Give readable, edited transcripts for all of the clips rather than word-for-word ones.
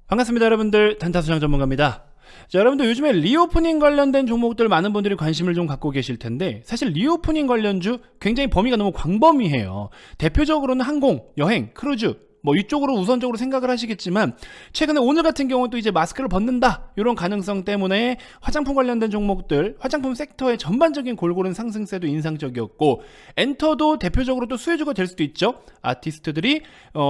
반갑습니다 여러분들, 단타수장 전문가입니다. 자, 여러분들 요즘에 리오프닝 관련된 종목들 많은 분들이 관심을 좀 갖고 계실 텐데, 사실 리오프닝 관련주 굉장히 범위가 너무 광범위해요. 대표적으로는 항공, 여행, 크루즈 뭐 이쪽으로 우선적으로 생각을 하시겠지만, 최근에 오늘 같은 경우는 또 이제 마스크를 벗는다 이런 가능성 때문에 화장품 관련된 종목들, 화장품 섹터의 전반적인 골고른 상승세도 인상적이었고, 엔터도 대표적으로 또 수혜주가 될 수도 있죠. 아티스트들이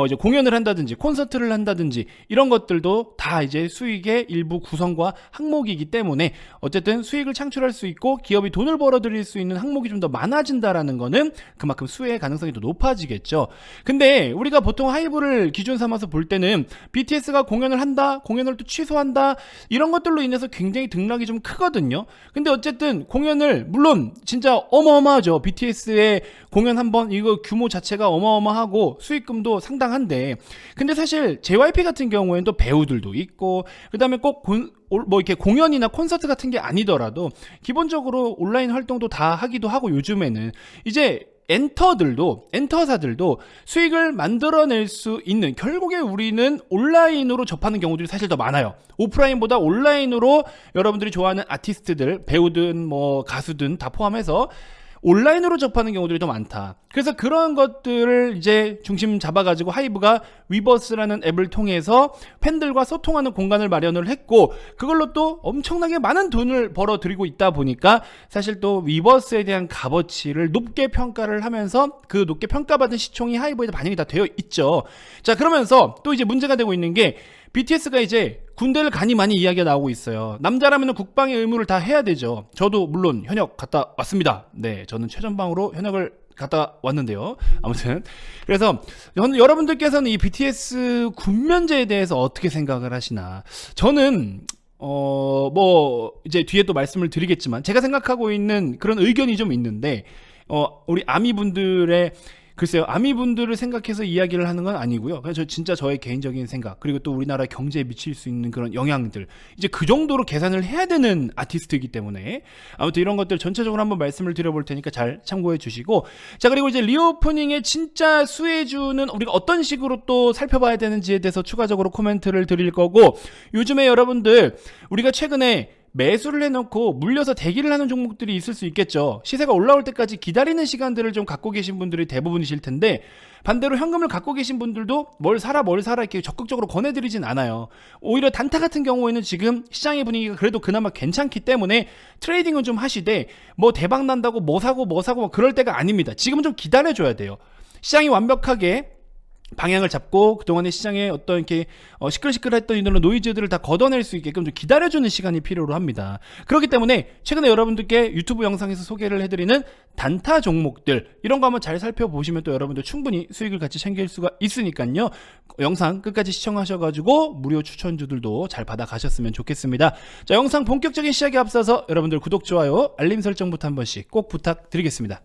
이제 공연을 한다든지 콘서트를 한다든지 이런 것들도 다 이제 수익의 일부 구성과 항목이기 때문에 어쨌든 수익을 창출할 수 있고 기업이 돈을 벌어들일 수 있는 항목이 좀 더 많아진다라는 거는 그만큼 수혜의 가능성이 더 높아지겠죠. 근데 우리가 보통 하이브를 기준 삼아서 볼 때는 BTS가 공연을 한다, 공연을 또 취소한다, 이런 것들로 인해서 굉장히 등락이 좀 크거든요. 근데 어쨌든 공연을, 물론 진짜 어마어마하죠. BTS의 공연 한번 이거 규모 자체가 어마어마하고 수익금도 상당한데, 근데 사실 JYP 같은 경우에는 또 배우들도 있고, 그 다음에 꼭 뭐 이렇게 공연이나 콘서트 같은 게 아니더라도 기본적으로 온라인 활동도 다 하기도 하고, 요즘에는 이제 엔터사들도 수익을 만들어낼 수 있는, 결국에 우리는 온라인으로 접하는 경우들이 사실 더 많아요. 오프라인보다 온라인으로 여러분들이 좋아하는 아티스트들, 배우든 뭐 가수든 다 포함해서 온라인으로 접하는 경우들이 더 많다. 그래서 그런 것들을 이제 중심 잡아가지고 하이브가 위버스라는 앱을 통해서 팬들과 소통하는 공간을 마련을 했고, 그걸로 또 엄청나게 많은 돈을 벌어들이고 있다 보니까 사실 또 위버스에 대한 값어치를 높게 평가를 하면서 그 높게 평가받은 시총이 하이브에 반영이 다 되어 있죠. 자, 그러면서 또 이제 문제가 되고 있는 게, BTS가 이제 군대를 가니 많이 이야기가 나오고 있어요. 남자라면 국방의 의무를 다 해야 되죠. 저도 물론 현역 갔다 왔습니다. 네, 저는 최전방으로 현역을 갔다 왔는데요. 아무튼 그래서 여러분들께서는 이 BTS 군면제에 대해서 어떻게 생각을 하시나? 저는 뭐 이제 뒤에 또 말씀을 드리겠지만 제가 생각하고 있는 그런 의견이 좀 있는데, 우리 아미분들의, 글쎄요, 아미분들을 생각해서 이야기를 하는 건 아니고요. 그냥 진짜 저의 개인적인 생각, 그리고 또 우리나라 경제에 미칠 수 있는 그런 영향들, 이제 그 정도로 계산을 해야 되는 아티스트이기 때문에 아무튼 이런 것들 전체적으로 한번 말씀을 드려볼 테니까 잘 참고해 주시고, 자, 그리고 이제 리오프닝의 진짜 수혜주는 우리가 어떤 식으로 또 살펴봐야 되는지에 대해서 추가적으로 코멘트를 드릴 거고, 요즘에 여러분들 우리가 최근에 매수를 해놓고 물려서 대기를 하는 종목들이 있을 수 있겠죠. 시세가 올라올 때까지 기다리는 시간들을 좀 갖고 계신 분들이 대부분이실 텐데, 반대로 현금을 갖고 계신 분들도 뭘 사라 이렇게 적극적으로 권해드리진 않아요. 오히려 단타 같은 경우에는 지금 시장의 분위기가 그래도 그나마 괜찮기 때문에 트레이딩은 좀 하시되, 뭐 대박 난다고 뭐 사고 그럴 때가 아닙니다. 지금은 좀 기다려줘야 돼요. 시장이 완벽하게 방향을 잡고 그동안의 시장에 어떤 이렇게 시끌시끌했던 이런 노이즈들을 다 걷어낼 수 있게끔 좀 기다려주는 시간이 필요로 합니다. 그렇기 때문에 최근에 여러분들께 유튜브 영상에서 소개를 해드리는 단타 종목들, 이런 거 한번 잘 살펴보시면 또 여러분들 충분히 수익을 같이 챙길 수가 있으니까요. 영상 끝까지 시청하셔가지고 무료 추천주들도 잘 받아가셨으면 좋겠습니다. 자, 영상 본격적인 시작에 앞서서 여러분들 구독, 좋아요, 알림 설정부터 한 번씩 꼭 부탁드리겠습니다.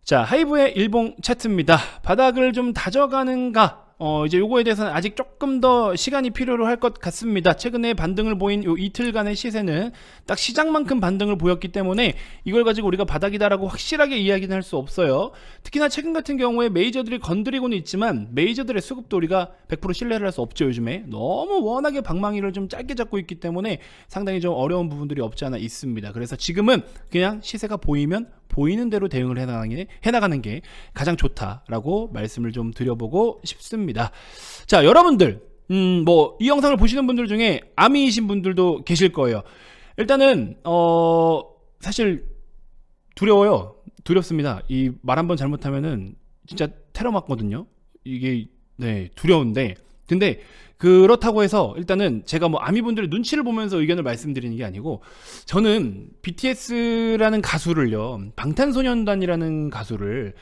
자, 하이브의 일봉 차트입니다. 바닥을 좀 다져가는가? 이제 요거에 대해서는 아직 조금 더 시간이 필요로 할 것 같습니다. 최근에 반등을 보인 요 이틀간의 시세는 딱 시장만큼 반등을 보였기 때문에 이걸 가지고 우리가 바닥이다라고 확실하게 이야기는 할 수 없어요. 특히나 최근 같은 경우에 메이저들이 건드리고는 있지만 메이저들의 수급도 우리가 100% 신뢰를 할 수 없죠. 요즘에 너무 워낙에 방망이를 좀 짧게 잡고 있기 때문에 상당히 좀 어려운 부분들이 없지 않아 있습니다. 그래서 지금은 그냥 시세가 보이면 보이는 대로 대응을 해나가는 게 가장 좋다라고 말씀을 좀 드려보고 싶습니다. 자, 여러분들 뭐 이 영상을 보시는 분들 중에 아미이신 분들도 계실 거예요. 일단은 사실 두려워요. 두렵습니다. 이 말 한번 잘못하면은 진짜 테러 맞거든요. 이게 두려운데, 근데 그렇다고 해서 일단은 제가 뭐 아미분들의 눈치를 보면서 의견을 말씀드리는 게 아니고, 저는 BTS라는 가수를요, 방탄소년단이라는 가수를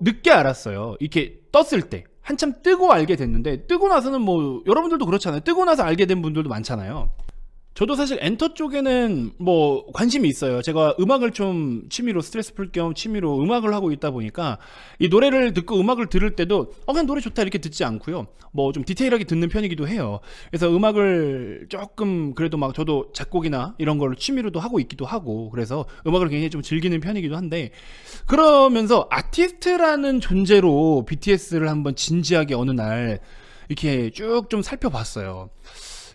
늦게 알았어요. 이렇게 떴을 때 한참 뜨고 알게 됐는데, 뜨고 나서는 뭐 여러분들도 그렇잖아요. 뜨고 나서 알게 된 분들도 많잖아요. 저도 사실 엔터 쪽에는 뭐 관심이 있어요. 제가 음악을 좀 취미로 스트레스 풀 겸 취미로 음악을 하고 있다 보니까 이 노래를 듣고 음악을 들을 때도 그냥 노래 좋다 이렇게 듣지 않고요. 뭐 좀 디테일하게 듣는 편이기도 해요. 그래서 음악을 조금 그래도 막 저도 작곡이나 이런 걸 취미로도 하고 있기도 하고 그래서 음악을 굉장히 좀 즐기는 편이기도 한데 그러면서 아티스트라는 존재로 BTS를 한번 진지하게 어느 날 이렇게 쭉 좀 살펴봤어요.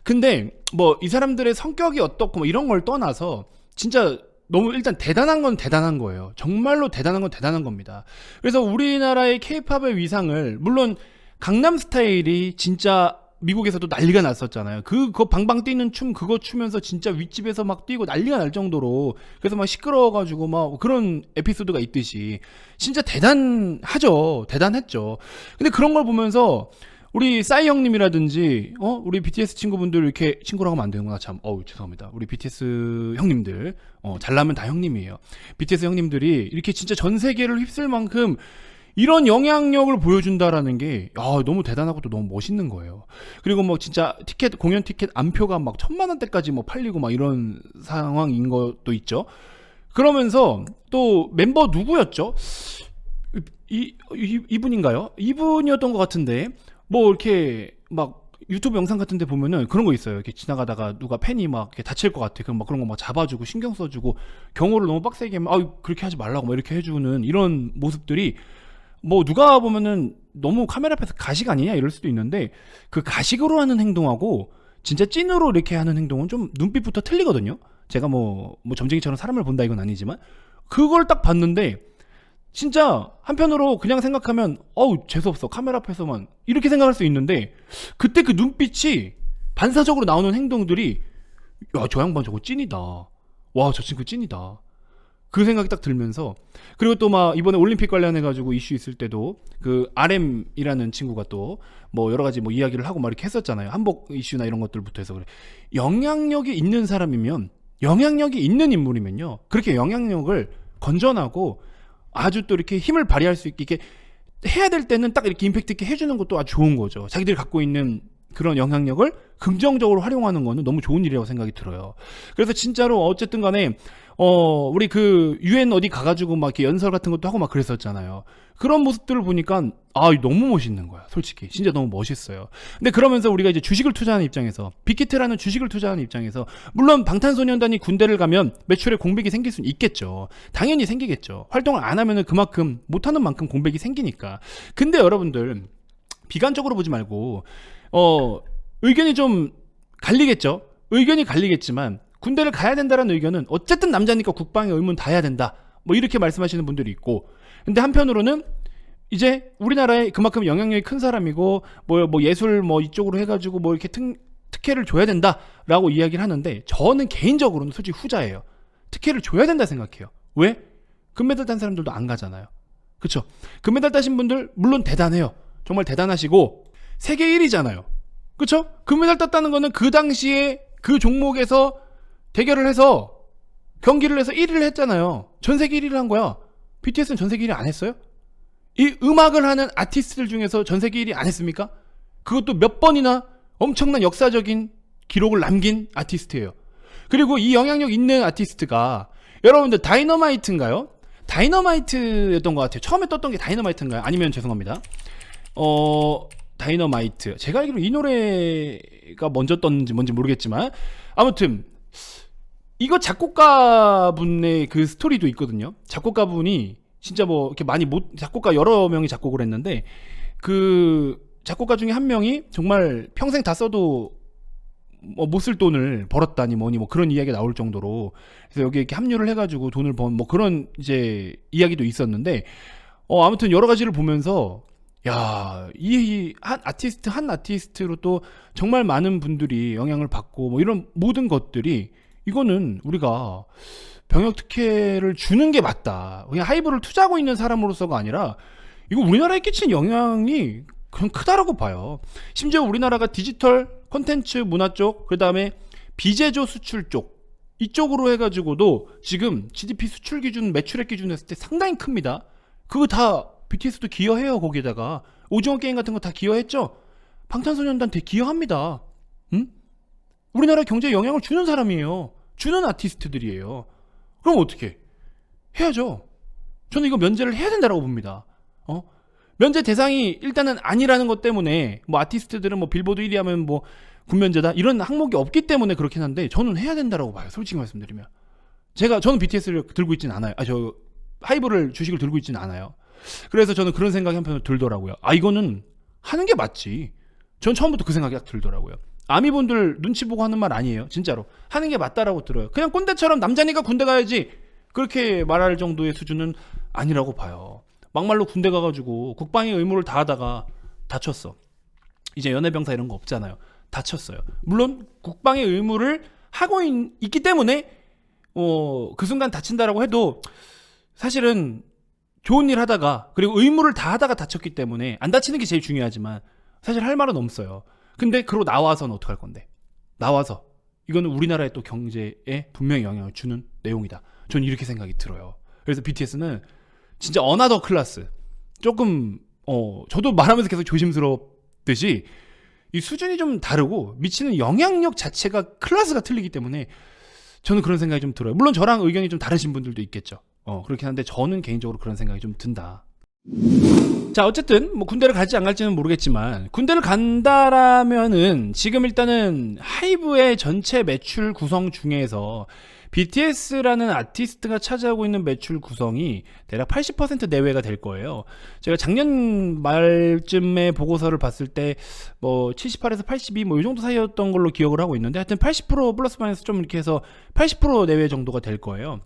근데 뭐 이 사람들의 성격이 어떻고 뭐 이런 걸 떠나서 진짜 너무 일단 대단한 건 대단한 거예요. 정말로 대단한 건 대단한 겁니다. 그래서 우리나라의 케이팝의 위상을 물론 강남 스타일이 진짜 미국에서도 난리가 났었잖아요. 그거 방방 뛰는 춤 그거 추면서 진짜 윗집에서 막 뛰고 난리가 날 정도로 그래서 막 시끄러워가지고 막 그런 에피소드가 있듯이 진짜 대단하죠. 대단했죠. 근데 그런 걸 보면서 우리 싸이 형님이라든지 우리 BTS 친구분들 이렇게 친구라고 하면 안 되는구나 참 죄송합니다. 우리 BTS 형님들 잘나면 다 형님이에요. BTS 형님들이 이렇게 진짜 전 세계를 휩쓸 만큼 이런 영향력을 보여준다라는 게 너무 대단하고 또 너무 멋있는 거예요. 그리고 뭐 진짜 공연 티켓 안표가 막 1,000만 원대까지 뭐 팔리고 막 이런 상황인 것도 있죠. 그러면서 또 멤버 누구였죠? 이분인가요? 이분이었던 것 같은데 뭐 이렇게 막 유튜브 영상 같은 데 보면은 그런 거 있어요. 이렇게 지나가다가 누가 팬이 막 이렇게 다칠 것 같아. 그럼 막 그런 거 막 잡아주고 신경 써주고 경호를 너무 빡세게 하면 그렇게 하지 말라고 막 이렇게 해주는 이런 모습들이 뭐 누가 보면은 너무 카메라 앞에서 가식 아니냐 이럴 수도 있는데 그 가식으로 하는 행동하고 진짜 찐으로 이렇게 하는 행동은 좀 눈빛부터 틀리거든요. 제가 뭐 점쟁이처럼 사람을 본다 이건 아니지만 그걸 딱 봤는데 진짜 한편으로 그냥 생각하면 재수없어 카메라 앞에서만 이렇게 생각할 수 있는데 그때 그 눈빛이 반사적으로 나오는 행동들이 저 양반 저거 찐이다. 와 저 친구 찐이다. 그 생각이 딱 들면서 그리고 또 막 이번에 올림픽 관련해가지고 이슈 있을 때도 그 RM이라는 친구가 또 뭐 여러 가지 뭐 이야기를 하고 막 이렇게 했었잖아요. 한복 이슈나 이런 것들부터 해서 그래. 영향력이 있는 사람이면 영향력이 있는 인물이면요 그렇게 영향력을 건전하고 아주 또 이렇게 힘을 발휘할 수 있게 이렇게 해야 될 때는 딱 이렇게 임팩트 있게 해주는 것도 아주 좋은 거죠. 자기들이 갖고 있는 그런 영향력을 긍정적으로 활용하는 거는 너무 좋은 일이라고 생각이 들어요. 그래서 진짜로 어쨌든 간에 우리 그 UN 어디 가가지고 막 이렇게 연설 같은 것도 하고 막 그랬었잖아요. 그런 모습들을 보니까 너무 멋있는 거야. 솔직히 진짜 너무 멋있어요. 근데 그러면서 우리가 이제 주식을 투자하는 입장에서 빅히트라는 주식을 투자하는 입장에서 물론 방탄소년단이 군대를 가면 매출에 공백이 생길 수는 있겠죠. 당연히 생기겠죠. 활동을 안 하면은 그만큼 못하는 만큼 공백이 생기니까. 근데 여러분들 비관적으로 보지 말고 의견이 좀 갈리겠죠. 의견이 갈리겠지만 군대를 가야 된다는 의견은 어쨌든 남자니까 국방의 의무는 다 해야 된다. 뭐 이렇게 말씀하시는 분들이 있고 근데 한편으로는 이제 우리나라에 그만큼 영향력이 큰 사람이고 뭐 예술 뭐 이쪽으로 해가지고 뭐 이렇게 특혜를 줘야 된다라고 이야기를 하는데 저는 개인적으로는 솔직히 후자예요. 특혜를 줘야 된다 생각해요. 왜? 금메달 딴 사람들도 안 가잖아요. 그쵸? 금메달 따신 분들 물론 대단해요. 정말 대단하시고 세계 1위잖아요. 그쵸? 금메달 땄다는 거는 그 당시에 그 종목에서 대결을 해서 경기를 해서 1위를 했잖아요. 전 세계 1위를 한 거야. BTS는 전 세계 1위 안 했어요? 이 음악을 하는 아티스트들 중에서 전 세계 1위 안 했습니까? 그것도 몇 번이나 엄청난 역사적인 기록을 남긴 아티스트예요. 그리고 이 영향력 있는 아티스트가 여러분들 다이너마이트인가요? 다이너마이트였던 것 같아요. 처음에 떴던 게 다이너마이트인가요? 아니면 죄송합니다. 다이너마이트. 제가 알기로 이 노래가 먼저 떴는지 뭔지 모르겠지만 아무튼 이거 작곡가분의 그 스토리도 있거든요. 작곡가분이 진짜 뭐 이렇게 작곡가 여러 명이 작곡을 했는데 그 작곡가 중에 한 명이 정말 평생 다 써도 못 쓸 돈을 벌었다니 뭐니 뭐 그런 이야기가 나올 정도로 그래서 여기 이렇게 합류를 해가지고 돈을 번 뭐 그런 이제 이야기도 있었는데 아무튼 여러 가지를 보면서 이 한 아티스트로 또 정말 많은 분들이 영향을 받고 뭐 이런 모든 것들이 이거는 우리가 병역 특혜를 주는 게 맞다. 그냥 하이브를 투자하고 있는 사람으로서가 아니라 이거 우리나라에 끼친 영향이 그냥 크다라고 봐요. 심지어 우리나라가 디지털 콘텐츠 문화 쪽, 그 다음에 비제조 수출 쪽 이쪽으로 해가지고도 지금 GDP 수출 기준, 매출액 기준 했을 때 상당히 큽니다. 그거 다 BTS도 기여해요. 거기에다가 오징어 게임 같은 거 다 기여했죠. 방탄소년단 대 기여합니다. 응? 우리나라 경제에 영향을 주는 사람이에요. 주는 아티스트들이에요. 그럼 어떻게 해야죠. 저는 이거 면제를 해야 된다고 봅니다. 면제 대상이 일단은 아니라는 것 때문에 뭐 아티스트들은 뭐 빌보드 1위 하면 뭐 군면제다 이런 항목이 없기 때문에 그렇긴 한데 저는 해야 된다고 봐요. 솔직히 말씀드리면 저는 BTS를 들고 있진 않아요. 저 하이브를 주식을 들고 있진 않아요. 그래서 저는 그런 생각이 한편으로 들더라고요. 이거는 하는 게 맞지. 전 처음부터 그 생각이 딱 들더라고요. 아미분들 눈치 보고 하는 말 아니에요. 진짜로 하는 게 맞다라고 들어요. 그냥 꼰대처럼 남자니까 군대 가야지 그렇게 말할 정도의 수준은 아니라고 봐요. 막말로 군대 가가지고 국방의 의무를 다하다가 다쳤어. 이제 연애병사 이런 거 없잖아요. 다쳤어요. 물론 국방의 의무를 하고 있기 때문에 그 순간 다친다라고 해도 사실은 좋은 일 하다가 그리고 의무를 다하다가 다쳤기 때문에 안 다치는 게 제일 중요하지만 사실 할 말은 없어요. 근데 그러고 나와서는 어떡할 건데? 나와서 이거는 우리나라의 또 경제에 분명히 영향을 주는 내용이다. 저는 이렇게 생각이 들어요. 그래서 BTS는 진짜 어나더 클래스. 조금 저도 말하면서 계속 조심스럽듯이 이 수준이 좀 다르고 미치는 영향력 자체가 클래스가 틀리기 때문에 저는 그런 생각이 좀 들어요. 물론 저랑 의견이 좀 다르신 분들도 있겠죠. 그렇긴 한데 저는 개인적으로 그런 생각이 좀 든다. 자, 어쨌든 뭐 군대를 갈지 안 갈지는 모르겠지만 군대를 간다라면은 지금 일단은 하이브의 전체 매출 구성 중에서 BTS라는 아티스트가 차지하고 있는 매출 구성이 대략 80% 내외가 될 거예요. 제가 작년 말쯤에 보고서를 봤을 때 뭐 78에서 82 뭐 이 정도 사이였던 걸로 기억을 하고 있는데 하여튼 80% 플러스 마이너스 좀 이렇게 해서 80% 내외 정도가 될 거예요.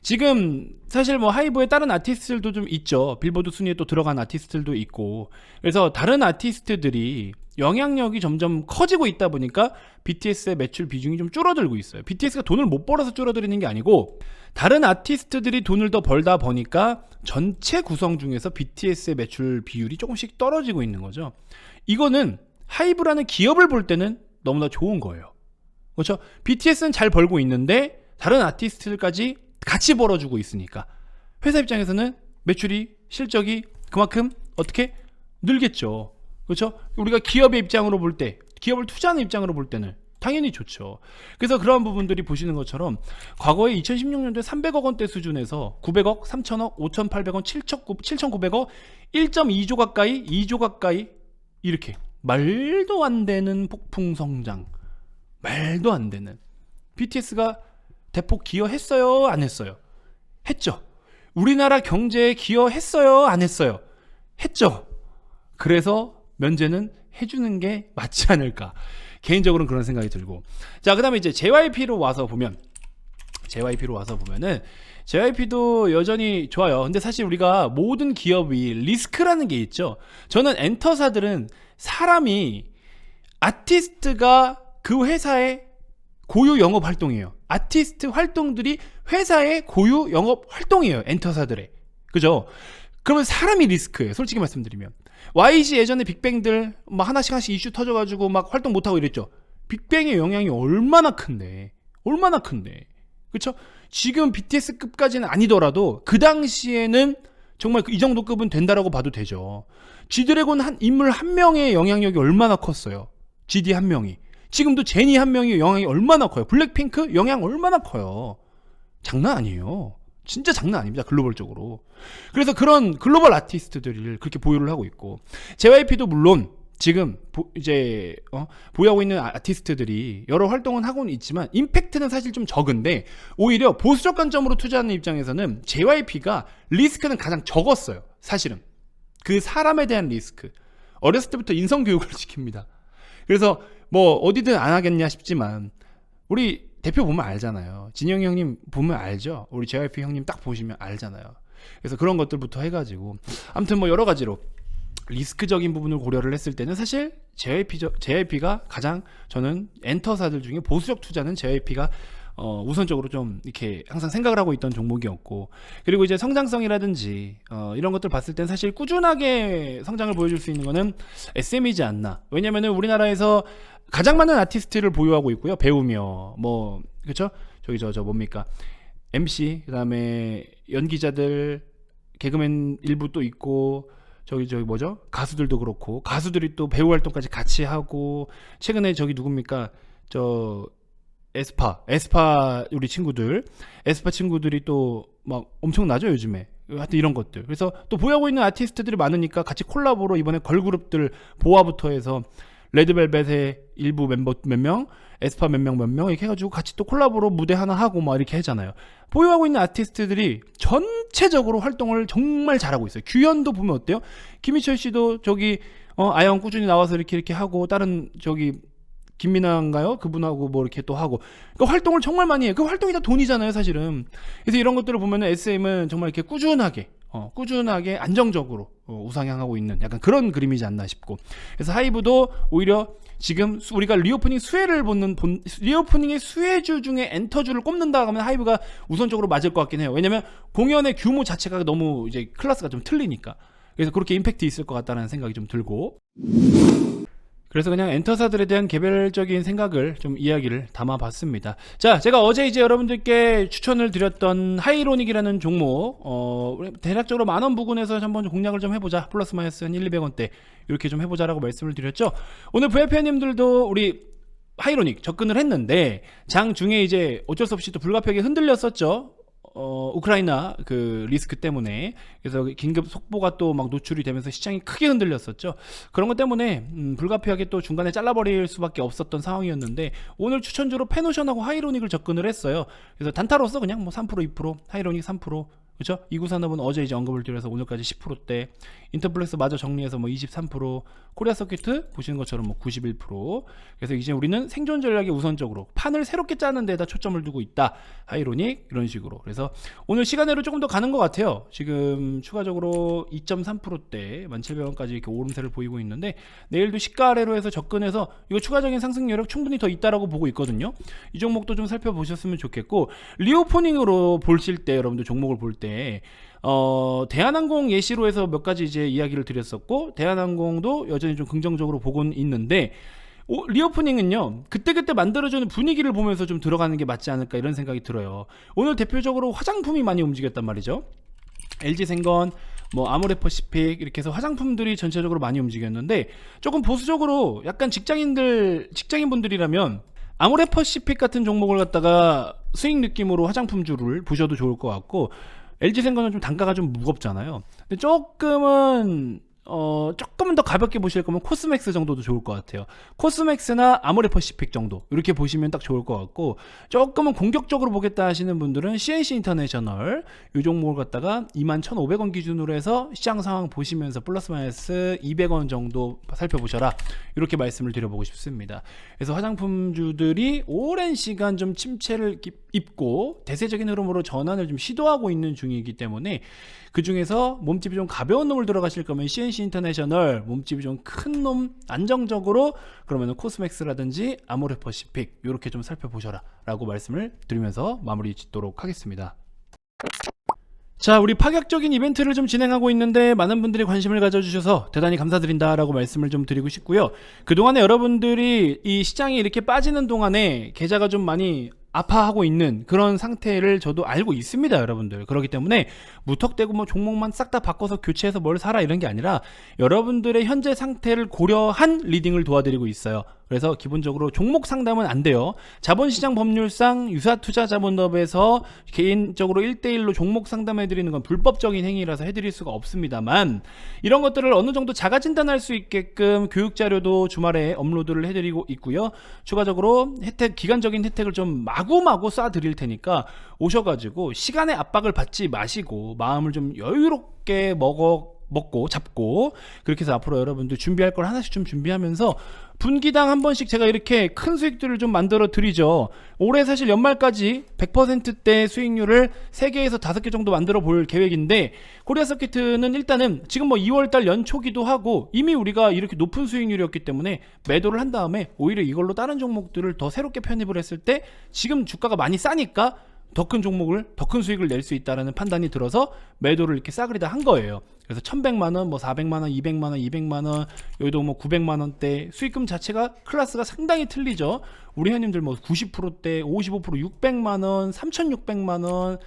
지금 사실 뭐 하이브의 다른 아티스트들도 좀 있죠. 빌보드 순위에 또 들어간 아티스트들도 있고. 그래서 다른 아티스트들이 영향력이 점점 커지고 있다 보니까 BTS의 매출 비중이 좀 줄어들고 있어요. BTS가 돈을 못 벌어서 줄어드는 게 아니고 다른 아티스트들이 돈을 더 벌다 보니까 전체 구성 중에서 BTS의 매출 비율이 조금씩 떨어지고 있는 거죠. 이거는 하이브라는 기업을 볼 때는 너무나 좋은 거예요. 그렇죠? BTS는 잘 벌고 있는데 다른 아티스트들까지 같이 벌어주고 있으니까 회사 입장에서는 매출이 실적이 그만큼 어떻게 늘겠죠. 그렇죠? 우리가 기업의 입장으로 볼 때, 기업을 투자하는 입장으로 볼 때는 당연히 좋죠. 그래서 그러한 부분들이 보시는 것처럼 과거에 2016년도에 300억 원대 수준에서 900억, 3천억, 5,800원, 7,900억, 1.2조 가까이, 2조 가까이 이렇게 말도 안 되는 폭풍 성장, 말도 안 되는 BTS가 대폭 기여했어요? 안 했어요? 했죠. 우리나라 경제에 기여했어요? 안 했어요? 했죠. 그래서 면제는 해주는 게 맞지 않을까. 개인적으로는 그런 생각이 들고. 자, 그 다음에 이제 JYP로 와서 보면은 JYP도 여전히 좋아요. 근데 사실 우리가 모든 기업이 리스크라는 게 있죠. 저는 엔터사들은 사람이 아티스트가 그 회사의 고유 영업 활동이에요. 아티스트 활동들이 회사의 고유 영업 활동이에요. 엔터사들의. 그죠? 그러면 사람이 리스크예요. 솔직히 말씀드리면. YG 예전에 빅뱅들 막 하나씩 이슈 터져가지고 막 활동 못하고 이랬죠. 빅뱅의 영향이 얼마나 큰데. 그쵸? 지금 BTS급까지는 아니더라도 그 당시에는 정말 이 정도 급은 된다라고 봐도 되죠. G드래곤 인물 한 명의 영향력이 얼마나 컸어요. GD 한 명이. 지금도 제니 한 명의 영향이 얼마나 커요. 블랙핑크 영향 얼마나 커요. 장난 아니에요. 진짜 장난 아닙니다. 글로벌적으로. 그래서 그런 글로벌 아티스트들을 그렇게 보유를 하고 있고 JYP도 물론 지금 이제 보유하고 있는 아티스트들이 여러 활동은 하고는 있지만 임팩트는 사실 좀 적은데 오히려 보수적 관점으로 투자하는 입장에서는 JYP가 리스크는 가장 적었어요. 사실은 그 사람에 대한 리스크. 어렸을 때부터 인성교육을 시킵니다. 그래서 뭐 어디든 안 하겠냐 싶지만 우리 대표 보면 알잖아요. 진영이 형님 보면 알죠. 우리 JYP 형님 딱 보시면 알잖아요. 그래서 그런 것들부터 해가지고 아무튼 뭐 여러 가지로 리스크적인 부분을 고려를 했을 때는 사실 JYP가 가장 저는 엔터사들 중에 보수적 투자는 JYP가 우선적으로 좀 이렇게 항상 생각을 하고 있던 종목이었고 그리고 이제 성장성이라든지 이런 것들 봤을 땐 사실 꾸준하게 성장을 보여줄 수 있는 거는 SM이지 않나. 왜냐면은 우리나라에서 가장 많은 아티스트를 보유하고 있고요. 배우며 뭐 그렇죠? 저 뭡니까? MC 그다음에 연기자들 개그맨 일부 또 있고 저기 뭐죠? 가수들도 그렇고 가수들이 또 배우 활동까지 같이 하고 최근에 저기 누굽니까? 저 에스파 우리 친구들, 에스파 친구들이 또 막 엄청나죠 요즘에. 하여튼 이런 것들. 그래서 또 보유하고 있는 아티스트들이 많으니까 같이 콜라보로 이번에 걸그룹들 보아부터 해서 레드벨벳의 일부 멤버 몇 명, 에스파 몇 명 이렇게 해가지고 같이 또 콜라보로 무대 하나 하고 막 이렇게 하잖아요. 보유하고 있는 아티스트들이 전체적으로 활동을 정말 잘하고 있어요. 규현도 보면 어때요? 김희철 씨도 저기 아영 꾸준히 나와서 이렇게 하고, 다른 저기 김민아인가요? 그분하고 뭐 이렇게 또 하고, 그러니까 활동을 정말 많이 해요. 그 활동이 다 돈이잖아요, 사실은. 그래서 이런 것들을 보면은 SM은 정말 이렇게 꾸준하게 안정적으로 우상향하고 있는 약간 그런 그림이지 않나 싶고, 그래서 하이브도 오히려 지금 우리가 리오프닝 수혜를 리오프닝의 수혜주 중에 엔터주를 꼽는다 하면 하이브가 우선적으로 맞을 것 같긴 해요. 왜냐면 공연의 규모 자체가 너무 이제 클래스가 좀 틀리니까. 그래서 그렇게 임팩트 있을 것 같다는 생각이 좀 들고, 그래서 그냥 엔터사들에 대한 개별적인 생각을 좀 이야기를 담아봤습니다. 자, 제가 어제 이제 여러분들께 추천을 드렸던 하이로닉이라는 종목, 대략적으로 10,000원 부근에서 한번 공략을 좀 해보자. 플러스 마이너스 한 1,200원대 이렇게 좀 해보자라고 말씀을 드렸죠. 오늘 VIP님들도 우리 하이로닉 접근을 했는데 장 중에 이제 어쩔 수 없이 또 불가피하게 흔들렸었죠. 우크라이나 그 리스크 때문에. 그래서 긴급 속보가 또 막 노출이 되면서 시장이 크게 흔들렸었죠. 그런 것 때문에 불가피하게 또 중간에 잘라버릴 수밖에 없었던 상황이었는데, 오늘 추천주로 페노션하고 하이로닉을 접근을 했어요. 그래서 단타로서 그냥 뭐 3%, 2%, 하이로닉 3%, 그렇죠? 이구산업은 어제 이제 언급을 드려서 오늘까지 10%대, 인터플렉스 마저 정리해서 뭐 23%, 코리아 서큐트 보시는 것처럼 뭐 91%. 그래서 이제 우리는 생존 전략에 우선적으로 판을 새롭게 짜는 데다 초점을 두고 있다. 하이로닉 이런 식으로. 그래서 오늘 시간으로 조금 더 가는 것 같아요. 지금 추가적으로 2.3%대 17,000원까지 이렇게 오름세를 보이고 있는데, 내일도 시가 아래로 해서 접근해서 이거 추가적인 상승 여력 충분히 더 있다라고 보고 있거든요. 이 종목도 좀 살펴보셨으면 좋겠고, 리오프닝으로 보실 때 여러분들 종목을 볼 때 대한항공 예시로 해서 몇 가지 이제 이야기를 드렸었고, 대한항공도 여전히 좀 긍정적으로 보고는 있는데, 리오프닝은요 그때그때 만들어주는 분위기를 보면서 좀 들어가는 게 맞지 않을까 이런 생각이 들어요. 오늘 대표적으로 화장품이 많이 움직였단 말이죠. LG생건, 뭐 아모레퍼시픽 이렇게 해서 화장품들이 전체적으로 많이 움직였는데, 조금 보수적으로 약간 직장인분들이라면 아모레퍼시픽 같은 종목을 갖다가 수익 느낌으로 화장품주를 보셔도 좋을 것 같고, LG생건은 좀 단가가 좀 무겁잖아요. 근데 조금은 더 가볍게 보실 거면 코스맥스 정도도 좋을 것 같아요. 코스맥스나 아모레퍼시픽 정도 이렇게 보시면 딱 좋을 것 같고, 조금은 공격적으로 보겠다 하시는 분들은 CNC 인터내셔널 이 종목을 갖다가 21,500원 기준으로 해서 시장 상황 보시면서 플러스 마이너스 200원 정도 살펴보셔라, 이렇게 말씀을 드려보고 싶습니다. 그래서 화장품주들이 오랜 시간 좀 침체를 입고 대세적인 흐름으로 전환을 좀 시도하고 있는 중이기 때문에, 그 중에서 몸집이 좀 가벼운 놈을 들어가실 거면 CNC 인터내셔널, 몸집이 좀 큰 놈 안정적으로 그러면 코스맥스라든지 아모레퍼시픽 이렇게 좀 살펴보셔라 라고 말씀을 드리면서 마무리 짓도록 하겠습니다. 자, 우리 파격적인 이벤트를 좀 진행하고 있는데 많은 분들이 관심을 가져주셔서 대단히 감사드린다라고 말씀을 좀 드리고 싶고요. 그동안에 여러분들이 이 시장이 이렇게 빠지는 동안에 계좌가 좀 많이 아파하고 있는 그런 상태를 저도 알고 있습니다, 여러분들. 그렇기 때문에 무턱대고 뭐 종목만 싹 다 바꿔서 교체해서 뭘 사라 이런 게 아니라 여러분들의 현재 상태를 고려한 리딩을 도와드리고 있어요. 그래서 기본적으로 종목 상담은 안 돼요. 자본시장 법률상 유사투자자본법에서 개인적으로 1대1로 종목 상담해드리는 건 불법적인 행위라서 해드릴 수가 없습니다만, 이런 것들을 어느 정도 자가진단할 수 있게끔 교육자료도 주말에 업로드를 해드리고 있고요. 추가적으로 기간적인 혜택을 좀 마구마구 쏴드릴 테니까 오셔가지고 시간의 압박을 받지 마시고 마음을 좀 여유롭게 먹고 잡고, 그렇게 해서 앞으로 여러분들 준비할 걸 하나씩 좀 준비하면서 분기당 한 번씩 제가 이렇게 큰 수익들을 좀 만들어 드리죠. 올해 사실 연말까지 100%대 수익률을 3개에서 5개 정도 만들어 볼 계획인데, 코리아 서킷은 일단은 지금 뭐 2월달 연초기도 하고 이미 우리가 이렇게 높은 수익률이었기 때문에 매도를 한 다음에 오히려 이걸로 다른 종목들을 더 새롭게 편입을 했을 때 지금 주가가 많이 싸니까 더 큰 종목을, 더 큰 수익을 낼 수 있다라는 판단이 들어서 매도를 이렇게 싸그리다 한 거예요. 그래서 1,100만원, 뭐 400만원, 200만원, 200만원, 여기도 뭐 900만원대 수익금 자체가 클래스가 상당히 틀리죠. 우리 회원님들 뭐 90%대, 55%, 600만원, 3,600만원,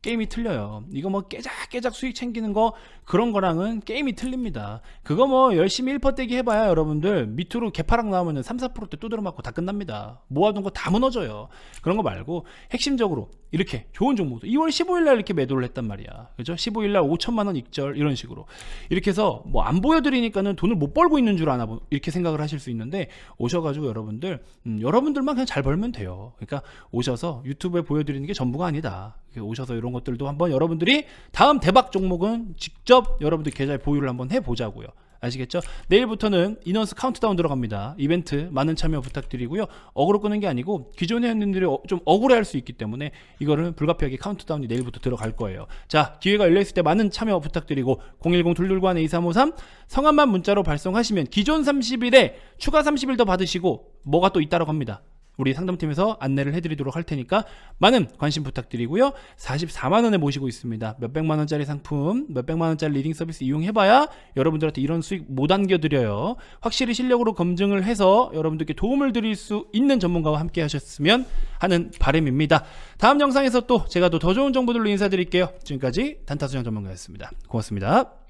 게임이 틀려요. 이거 뭐 깨작깨작 수익 챙기는 거 그런 거랑은 게임이 틀립니다. 그거 뭐 열심히 1% 떼기 해봐야 여러분들 밑으로 개파락 나오면 3, 4%대 두드려 맞고 다 끝납니다. 모아둔 거 다 무너져요. 그런 거 말고 핵심적으로 이렇게 좋은 종목도 2월 15일날 이렇게 매도를 했단 말이야. 그죠? 15일날 5천만원 익절 이런 식으로 이렇게 해서 뭐 안 보여드리니까는 돈을 못 벌고 있는 줄 아나 이렇게 생각을 하실 수 있는데 오셔가지고 여러분들 여러분들만 그냥 잘 벌면 돼요. 그러니까 오셔서 유튜브에 보여드리는 게 전부가 아니다. 오셔서 이런 것들도 한번 여러분들이 다음 대박 종목은 직접 여러분들 계좌에 보유를 한번 해보자고요. 아시겠죠? 내일부터는 인원수 카운트다운 들어갑니다. 이벤트 많은 참여 부탁드리고요. 어그로 끄는 게 아니고 기존의 회원님들이 좀 억울해할 수 있기 때문에 이거를 불가피하게 카운트다운이 내일부터 들어갈 거예요. 자, 기회가 열려있을 때 많은 참여 부탁드리고 010-221-2353 성함만 문자로 발송하시면 기존 30일에 추가 30일 더 받으시고 뭐가 또 있다라고 합니다. 우리 상담팀에서 안내를 해드리도록 할 테니까 많은 관심 부탁드리고요. 44만원에 모시고 있습니다. 몇백만원짜리 상품, 몇백만원짜리 리딩 서비스 이용해봐야 여러분들한테 이런 수익 못 안겨드려요. 확실히 실력으로 검증을 해서 여러분들께 도움을 드릴 수 있는 전문가와 함께 하셨으면 하는 바람입니다. 다음 영상에서 또 제가 더 좋은 정보들로 인사드릴게요. 지금까지 단타수영 전문가였습니다. 고맙습니다.